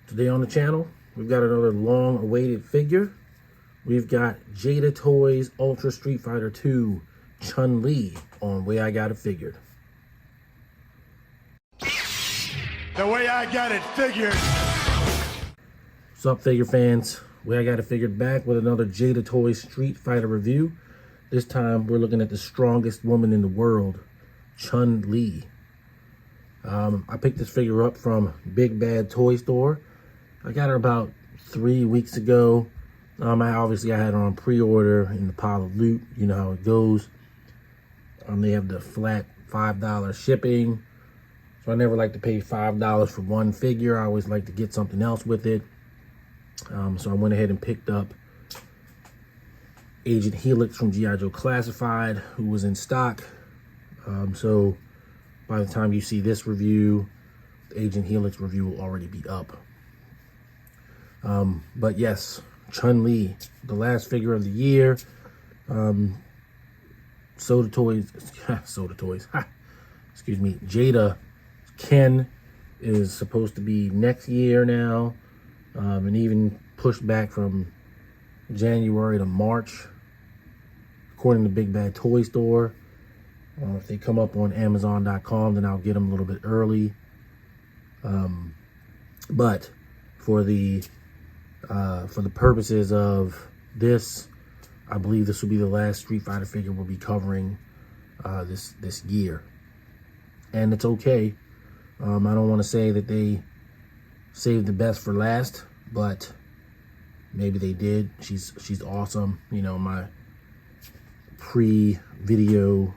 Today on the channel, we've got another long-awaited figure. We've got Jada Toys Ultra Street Fighter 2 Chun-Li on Way I Got It Figured. The way I got it figured. What's up, figure fans? Way I Got It Figured back with another Jada Toys Street Fighter review. This time, we're looking at the strongest woman in the world, Chun-Li. I picked this figure up from Big Bad Toy Store. I got her about 3 weeks ago. I had her on pre-order in the pile of loot. You know how it goes. They have the flat $5 shipping. So I never like to pay $5 for one figure. I always like to get something else with it. So I went ahead and picked up Agent Helix from G.I. Joe Classified, who was in stock. So by the time you see this review, the Agent Helix review will already be up. But yes, Chun-Li, the last figure of the year. Soda Toys, excuse me, Jada Ken is supposed to be next year now, and even pushed back from January to March, according to Big Bad Toy Store. If they come up on Amazon.com, then I'll get them a little bit early. But for the purposes of this, I believe this will be the last Street Fighter figure we'll be covering this year, and it's okay. I don't want to say that they saved the best for last, but maybe they did. She's awesome. You know, my pre-video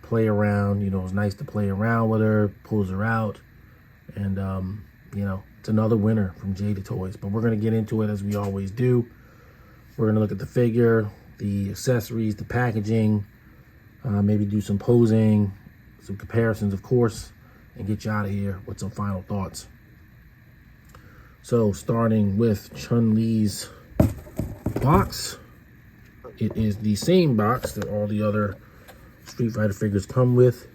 play around, you know, it was nice to play around with her, pulls her out, and you know, it's another winner from Jada Toys. But we're going to get into it as we always do. We're going to look at the figure, the accessories, the packaging, maybe do some posing, some comparisons, of course, and get you out of here with some final thoughts. So starting with Chun-Li's box. It is the same box that all the other Street Fighter figures come with.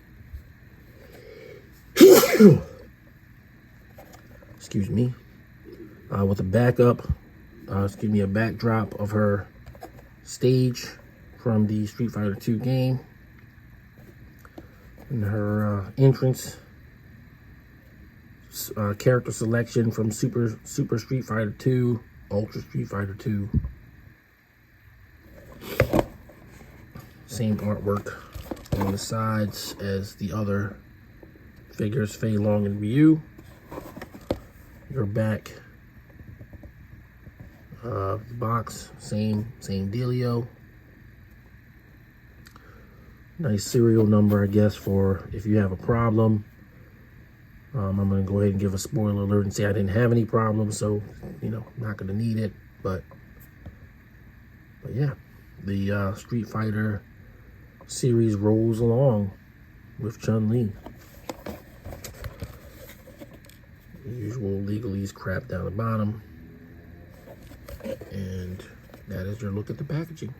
Excuse me. With a backup, a backdrop of her stage from the Street Fighter 2 game, and her entrance character selection from Super Street Fighter 2, Ultra Street Fighter 2. Same artwork on the sides as the other figures, Fei Long and Ryu. Your back the box, same dealio. Nice serial number, I guess, for if you have a problem. I'm gonna go ahead and give a spoiler alert and say I didn't have any problems, so you know, I'm not gonna need it. But yeah, the Street Fighter series rolls along with Chun-Li. The usual legalese crap down the bottom. And that is your look at the packaging.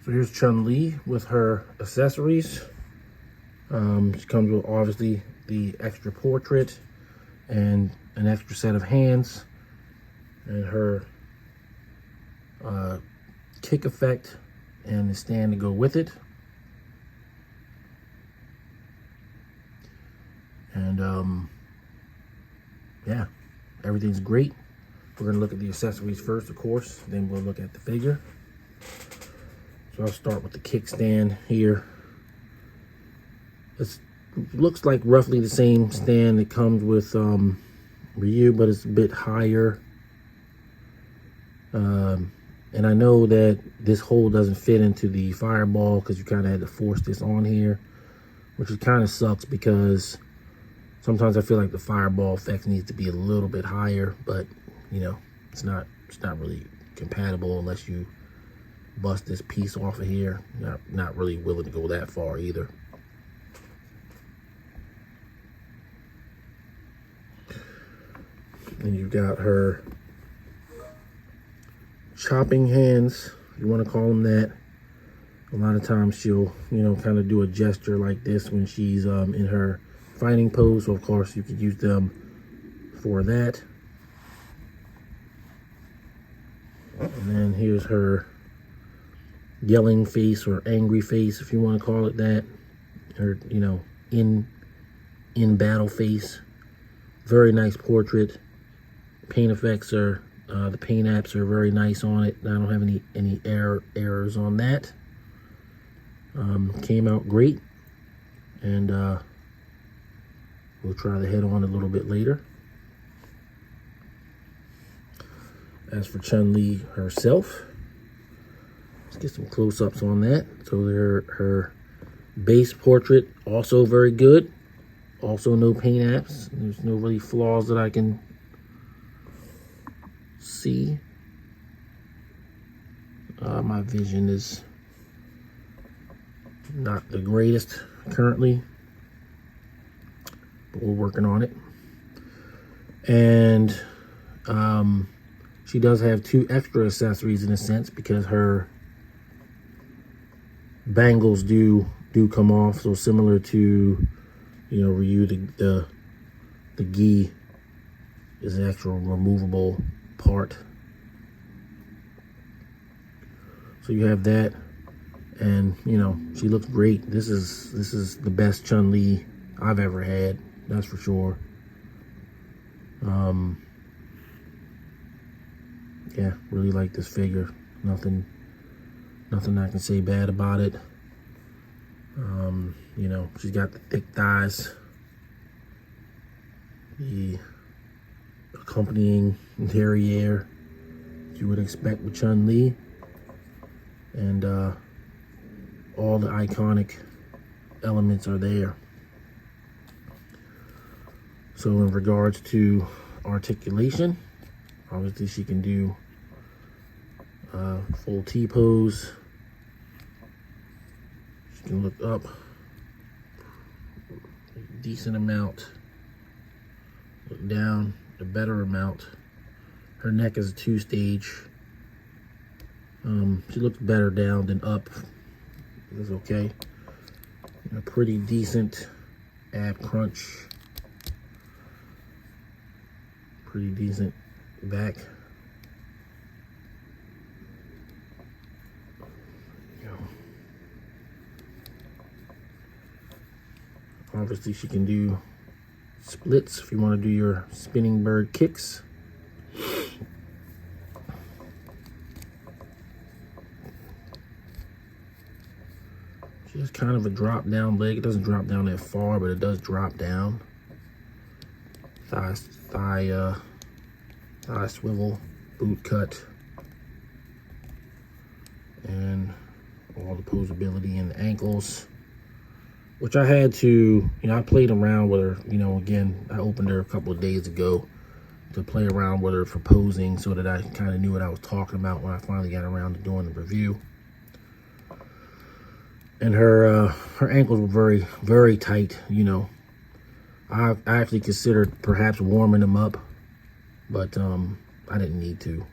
So here's Chun-Li with her accessories. She comes with obviously the extra portrait and an extra set of hands, and her kick effect and the stand to go with it. And yeah, everything's great. We're gonna look at the accessories first, of course, then we'll look at the figure. So I'll start with the kickstand here. It looks like roughly the same stand that comes with Ryu, but it's a bit higher. And I know that this hole doesn't fit into the fireball because you kind of had to force this on here, which kind of sucks because sometimes I feel like the fireball effect needs to be a little bit higher, but you know, it's not really compatible unless you bust this piece off of here. Not really willing to go that far either. And you've got her chopping hands, if you want to call them that. A lot of times she'll, kind of do a gesture like this when she's in her fighting pose. So of course you could use them for that. And then here's her yelling face or angry face, if you want to call it that. Her, in battle face. Very nice portrait. Paint effects are, the paint apps are very nice on it. I don't have any errors on that. Came out great. And we'll try the head on a little bit later. As for Chun-Li herself, let's get some close-ups on that. So her base portrait, also very good. Also no paint apps. There's no really flaws that I can see. My vision is not the greatest currently, but we're working on it. And she does have 2 extra accessories in a sense, because her bangles do come off. So similar to, Ryu, the gi is an actual removable part. So you have that, and she looks great. This is the best Chun-Li I've ever had, that's for sure. Yeah, really like this figure. Nothing I can say bad about it. She's got the thick thighs, the accompanying derriere you would expect with Chun-Li, and all the iconic elements are there. So in regards to articulation, obviously she can do full T pose. She can look up a decent amount, look down a better amount. Her neck is a 2-stage. She looks better down than up. It's okay. A pretty decent ab crunch. Pretty decent back. Obviously she can do splits if you want to do your spinning bird kicks. She has kind of a drop down leg. It doesn't drop down that far, but it does drop down. Thigh swivel, boot cut, and all the posability in the ankles, which I had to, I played around with her, again, I opened her a couple of days ago to play around with her for posing so that I kind of knew what I was talking about when I finally got around to doing the review. And her ankles were very, very tight, I actually considered perhaps warming them up, but I didn't need to.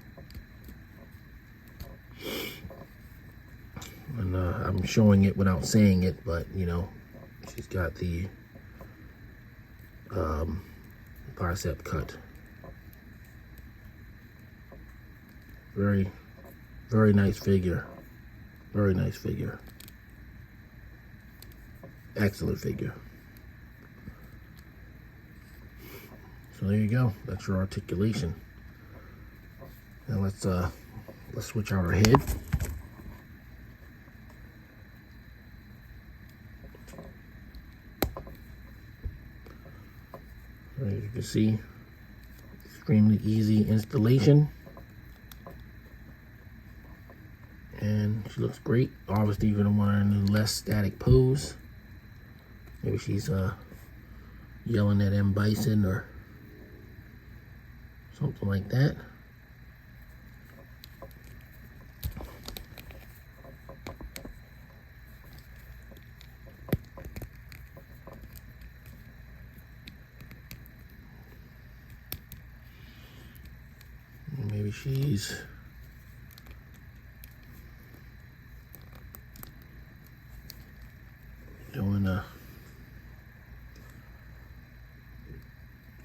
And I'm showing it without saying it, but she's got the bicep cut. Very, very nice figure. Very nice figure. Excellent figure. So there you go. That's your articulation. Now let's switch out our head. As you can see, extremely easy installation. And she looks great. Obviously, you're going to want her in a less static pose. Maybe she's yelling at M. Bison or something like that. Maybe she's Doing a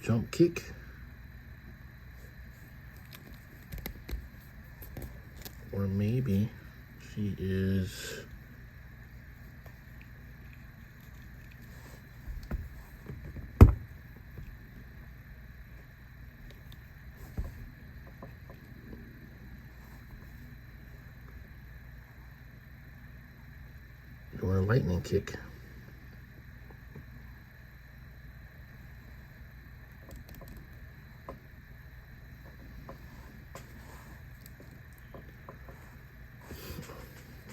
jump kick. Or maybe she is doing a lightning kick.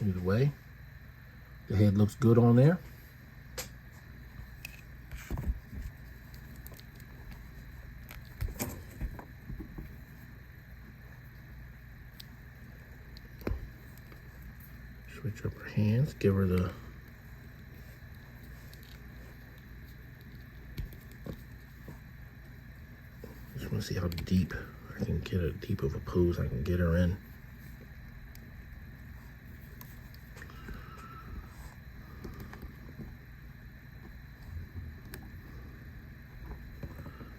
Either way, the head looks good on there. Switch up her hands, give her the just want to see how deep I can get, a deep of a pose I can get her in.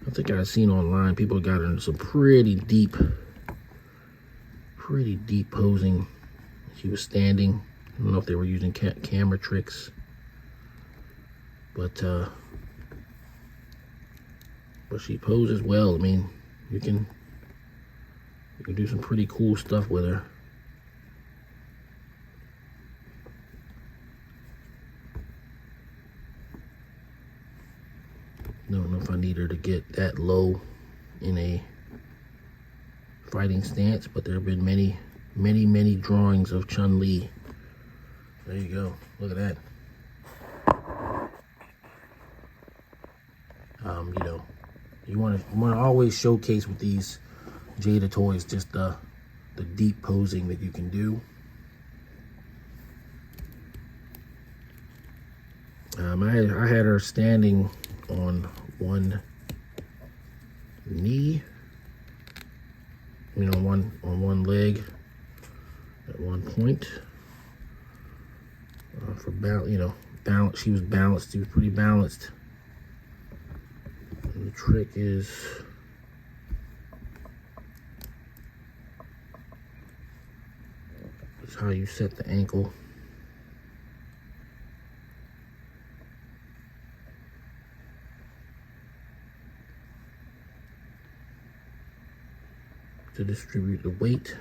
I think I've seen online people got into some pretty deep posing. She was standing. I don't know if they were using camera tricks, but she poses well. I mean, you can do some pretty cool stuff with her. Don't know if I need her to get that low in a fighting stance, but there have been many drawings of Chun-Li. There you go. Look at that. You know, you want to always showcase with these Jada toys just the deep posing that you can do. I had her standing on one knee, you know, on one leg at one point. For balance, you know, balance. She was balanced. She was pretty balanced. And the trick is how you set the ankle. To distribute the weight.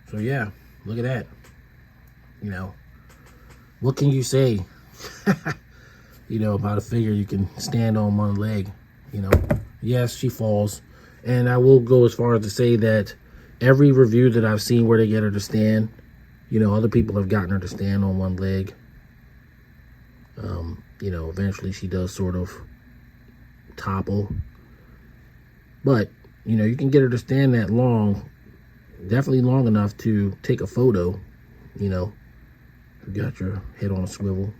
So yeah, look at that. You know, what can you say? You know, about a figure you can stand on one leg. You know, yes, she falls. And I will go as far as to say that every review that I've seen where they get her to stand, you know, other people have gotten her to stand on one leg. You know, eventually she does sort of topple, but you know, you can get her to stand that long, definitely long enough to take a photo. You know, you got your head on a swivel.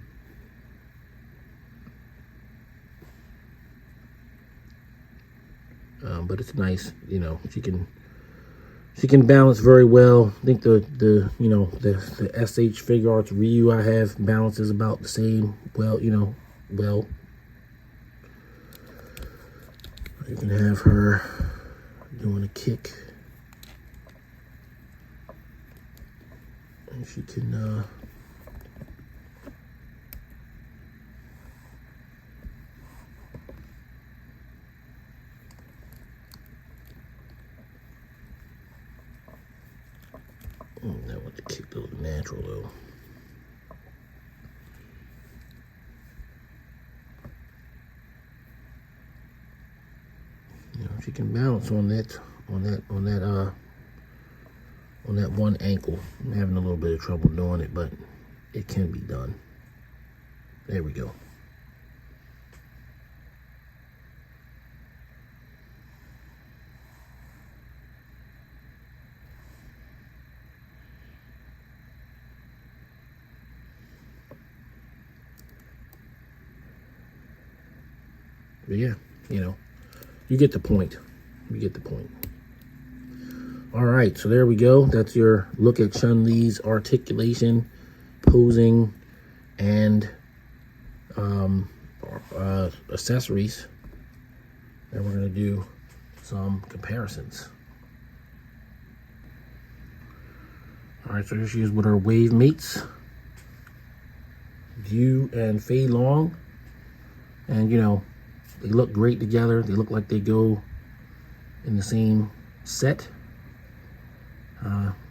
But it's nice, you know, she can balance very well. I think the you know, the SH Figure Arts Ryu I have balances about the same. Well, you know, well, you can have her doing a kick, and she can that was the kick that was natural though. You know, she can balance on that one ankle. I'm having a little bit of trouble doing it, but it can be done. There we go. But yeah, you know, you get the point. You get the point. All right, so there we go. That's your look at Chun-Li's articulation, posing, and accessories. And we're gonna do some comparisons. All right, so here she is with her wave mates, Yu and Fei Long. And you know, they look great together. They look like they go in the same set.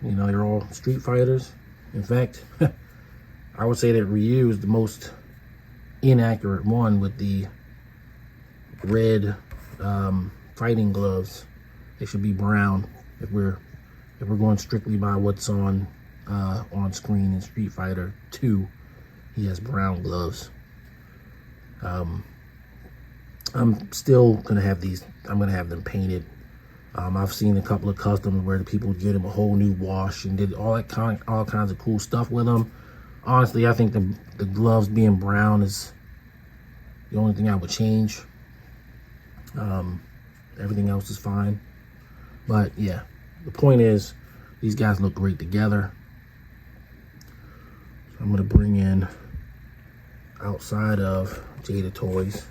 You know, they're all street fighters. In fact, I would say that Ryu is the most inaccurate one with the red fighting gloves. They should be brown if we're going strictly by what's on screen in Street Fighter 2. He has brown gloves. I'm still gonna have these. I'm gonna have them painted. I've seen a couple of customs where the people get them a whole new wash and did all kinds of cool stuff with them. Honestly, I think the gloves being brown is the only thing I would change. Everything else is fine. But yeah, the point is, these guys look great together. So I'm gonna bring in, outside of Jada Toys,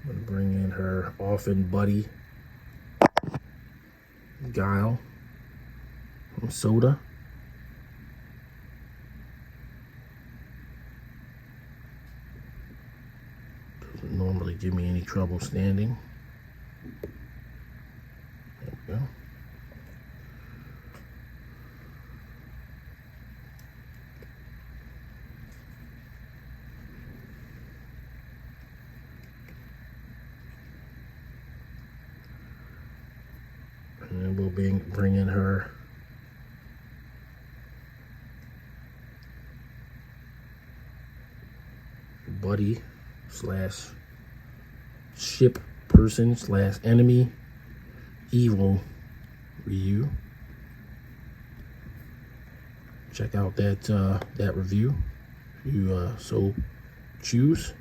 I'm gonna bring in her orphan buddy, Guile from Soda. Doesn't normally give me any trouble standing. There we go. And then we'll bring in her buddy slash ship person slash enemy, evil Ryu. Check out that review if you so choose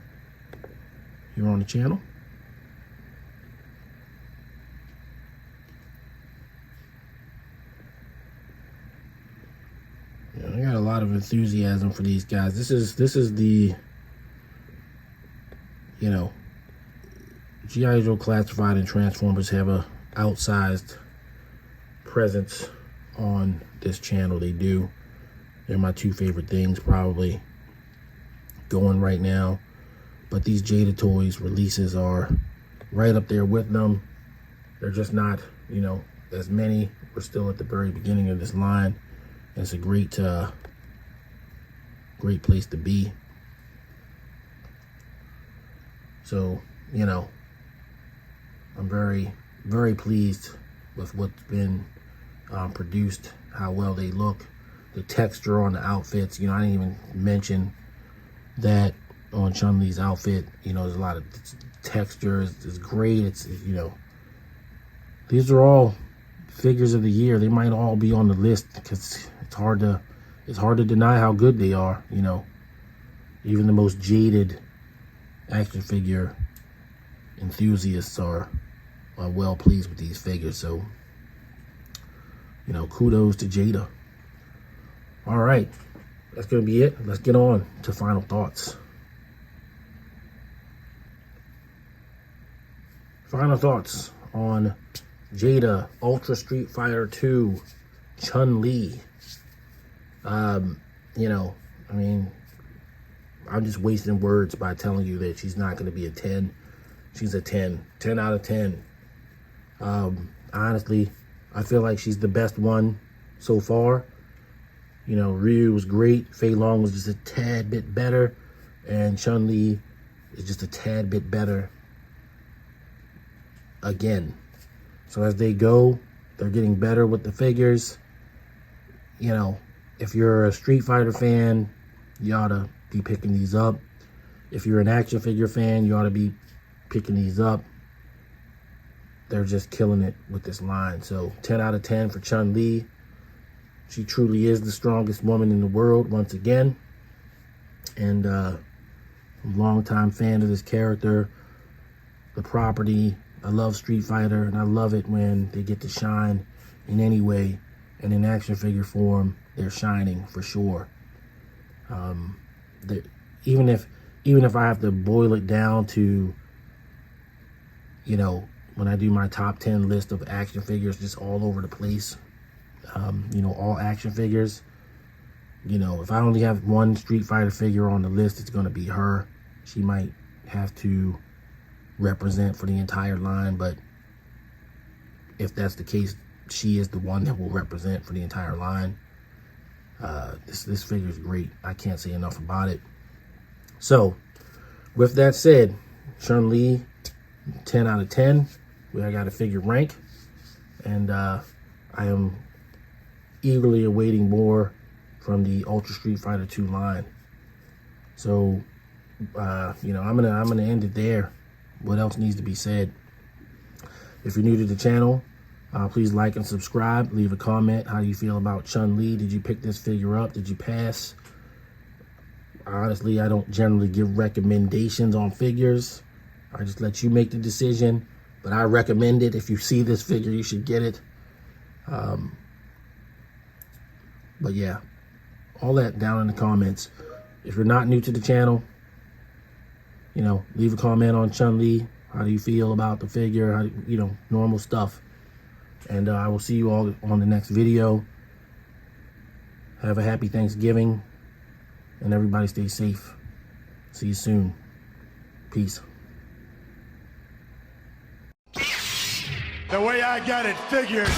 here on the channel. I got a lot of enthusiasm for these guys. This is the, you know, G.I. Joe Classified and Transformers have a outsized presence on this channel. They do. They're my two favorite things probably going right now. But these Jada Toys releases are right up there with them. They're just not, you know, as many. We're still at the very beginning of this line. It's a great great place to be. So, you know, I'm very, very pleased with what's been produced, how well they look, the texture on the outfits. You know, I didn't even mention that on Chun-Li's outfit. You know, there's a lot of texture. It's great. It's, you know, these are all figures of the year. They might all be on the list because it's hard to deny how good they are. You know, even the most jaded action figure enthusiasts are well pleased with these figures. So, you know, kudos to Jada. All right, that's gonna be it. Let's get on to final thoughts. Final thoughts on Jada Ultra Street Fighter 2 Chun-Li. You know, I mean, I'm just wasting words by telling you that she's not going to be a 10. She's a 10. 10 out of 10. Honestly, I feel like she's the best one so far. You know, Ryu was great. Fei Long was just a tad bit better. And Chun-Li is just a tad bit better again. So as they go, they're getting better with the figures. You know, if you're a Street Fighter fan, you ought to be picking these up. If you're an action figure fan, you ought to be picking these up. They're just killing it with this line. So 10 out of 10 for Chun-Li. She truly is the strongest woman in the world once again. And I'm a longtime fan of this character, the property. I love Street Fighter, and I love it when they get to shine in any way. And in action figure form, they're shining for sure. Even if I have to boil it down to, you know, when I do my top 10 list of action figures, just all over the place, you know, all action figures, you know, if I only have one Street Fighter figure on the list, it's going to be her. She might have to represent for the entire line, but if that's the case, she is the one that will represent for the entire line. This figure is great. I can't say enough about it. So, with that said, Chun-Li, 10 out of 10. I got a figure rank, and I am eagerly awaiting more from the Ultra Street Fighter 2 line. So, you know, I'm gonna end it there. What else needs to be said? If you're new to the channel, please like and subscribe. Leave a comment. How do you feel about Chun-Li? Did you pick this figure up? Did you pass? Honestly, I don't generally give recommendations on figures. I just let you make the decision. But I recommend it. If you see this figure, you should get it. But yeah, all that down in the comments. If you're not new to the channel, you know, leave a comment on Chun-Li. How do you feel about the figure? How, you know, normal stuff. And I will see you all on the next video. Have a happy Thanksgiving. And everybody stay safe. See you soon. Peace. The way I got it figured.